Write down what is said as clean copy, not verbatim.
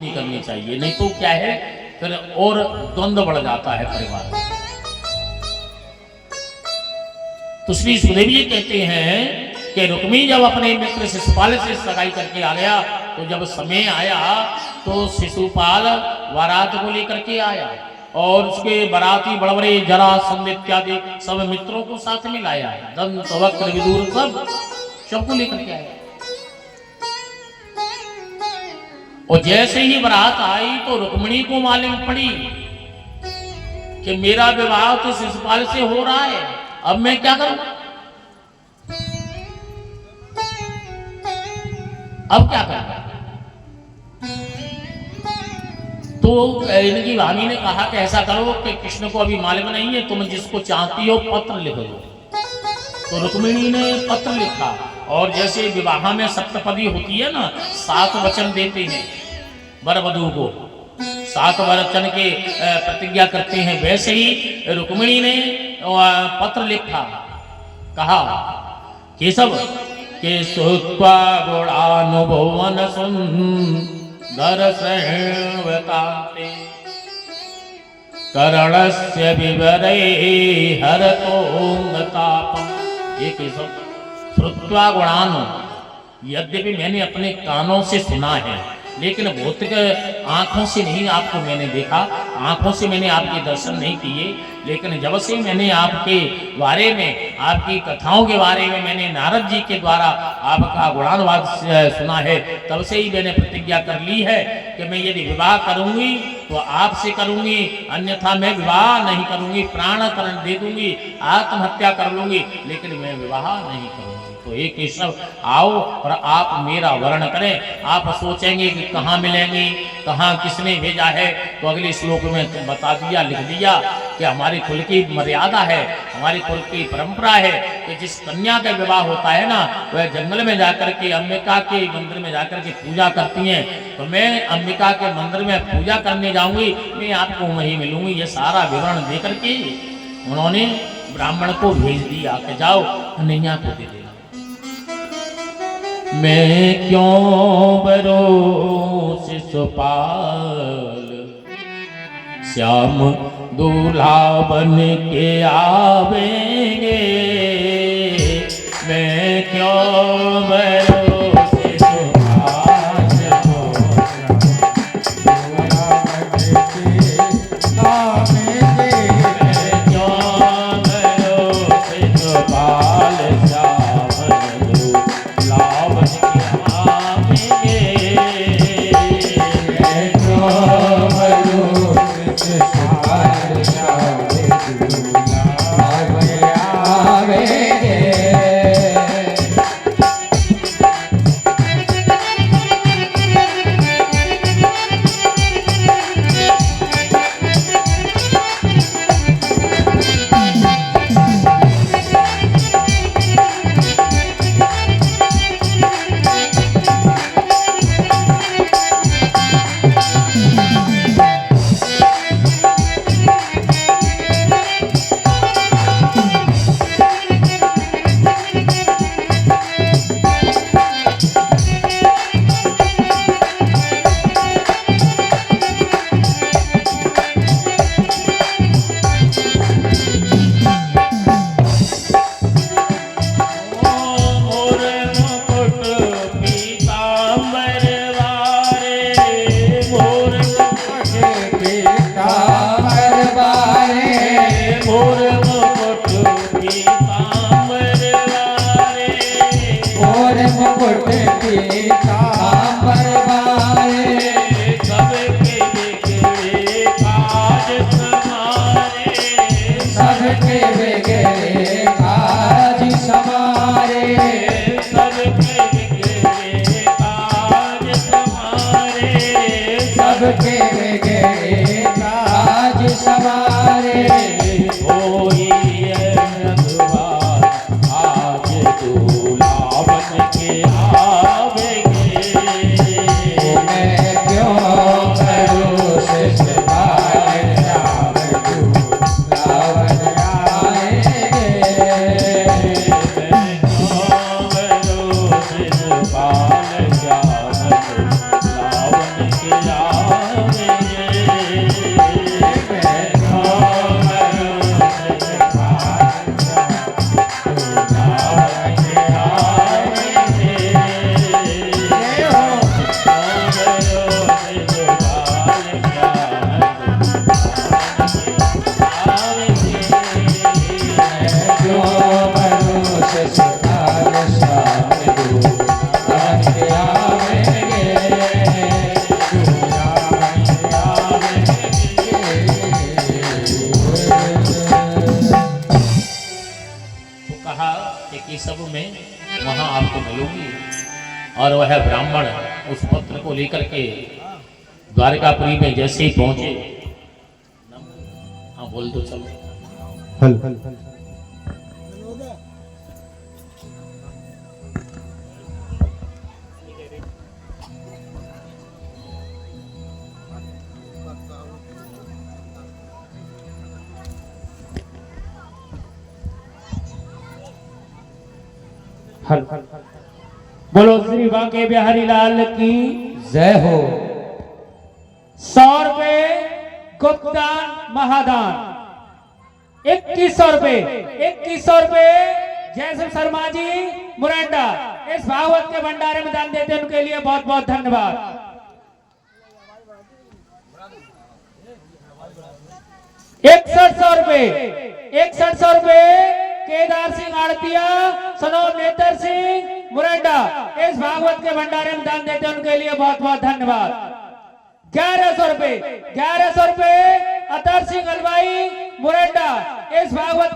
नहीं करनी चाहिए, नहीं तो क्या है फिर और द्वंद्व बढ़ जाता है परिवार में। तो श्री सुदेव जी कहते हैं कि रुक्मी जब अपने मित्र शिशुपाल से सगाई करके आ गया तो जब समय आया तो शिशुपाल बारात को लेकर के आया और उसके बाराती बड़बड़े जरासंध इत्यादि सब मित्रों को साथ में लाया, दंत वक्र विदुर सबको लेकर के आया। और जैसे ही बारात आई तो रुक्मिणी को मालूम पड़ी कि मेरा विवाह तो शिशुपाल से हो रहा है, अब मैं क्या करूं, अब क्या करूं। तो इनकी भाभी ने कहा कि ऐसा करो कि कृष्ण को अभी मालूम नहीं है, तुम जिसको चाहती हो पत्र लिख दो। तो रुक्मिणी ने पत्र लिखा और जैसे विवाह में सप्तपदी होती है ना, 7 वचन देते हैं वर वधू को, 7 वचन के प्रतिज्ञा करते हैं, वैसे ही रुक्मिणी ने पत्र लिखा, कहा केशव के सुत्वा गुणानुभवन सुंदर सहवताते करणस्य विवरे हरतोंगतापम। ये केशव श्रुत्वा गुणानु, यद्यपि मैंने अपने कानों से सुना है लेकिन भौतिक आंखों से नहीं आपको मैंने देखा, आंखों से मैंने आपके दर्शन नहीं किए, लेकिन जब से मैंने आपके बारे में, आपकी कथाओं के बारे में मैंने नारद जी के द्वारा आपका गुणानुवाद सुना है, तब से ही मैंने प्रतिज्ञा कर ली है कि मैं यदि विवाह करूंगी तो आपसे करूंगी, अन्यथा मैं विवाह नहीं करूंगी, प्राणकरण दे दूंगी, आत्महत्या कर लूंगी, लेकिन मैं विवाह नहीं करूंगी। तो एक केशव आओ और आप मेरा वर्ण करें। आप सोचेंगे कि कहाँ मिलेंगे, कहाँ किसने भेजा है, तो अगले श्लोक में बता दिया, लिख दिया कि हमारी कुल की मर्यादा है, हमारी कुल की परंपरा है कि जिस कन्या का विवाह होता है ना, वह जंगल में जाकर के अंबिका के मंदिर में जाकर के पूजा करती हैं। तो मैं अंबिका के मंदिर में पूजा करने जाऊंगी, मैं आपको वहीं मिलूंगी। ये सारा विवरण दे करके उन्होंने ब्राह्मण को भेज दिया कि जाओ कन्हैया को दे देना। मैं क्यों बरो शिशुपाल श्याम दूल्हा बन के आवेंगे, मैं क्यों बरो शिशुपाल दूल्हा बन के आवेंगे, मैं क्यों बरो शिशुपाल लावन के सब में वहां आपको मिलूंगी। और वह ब्राह्मण उस पत्र को लेकर के द्वारकापुरी में जैसे ही पहुंचे, हाँ बोल दो चलो। बोलो श्री बांके बिहारी लाल की जय हो। 100 रुपए गुप्तदान महादान, 2100 रुपए, 2100 रुपए जयसिंह शर्मा जी मुरंडा इस भागवत के भंडारे में दान देते हैं, उनके लिए बहुत बहुत धन्यवाद। 6100 रुपए, 6100 रुपए केदार सिंह आड़तिया सनोज नेत्र सिंह मुरंडा इस भागवत के भंडारे में दान देते हैं, उनके लिए बहुत बहुत धन्यवाद। 1100 रुपए, 1100 रुपए अतर सिंह हलवाई मुरंडा इस भागवत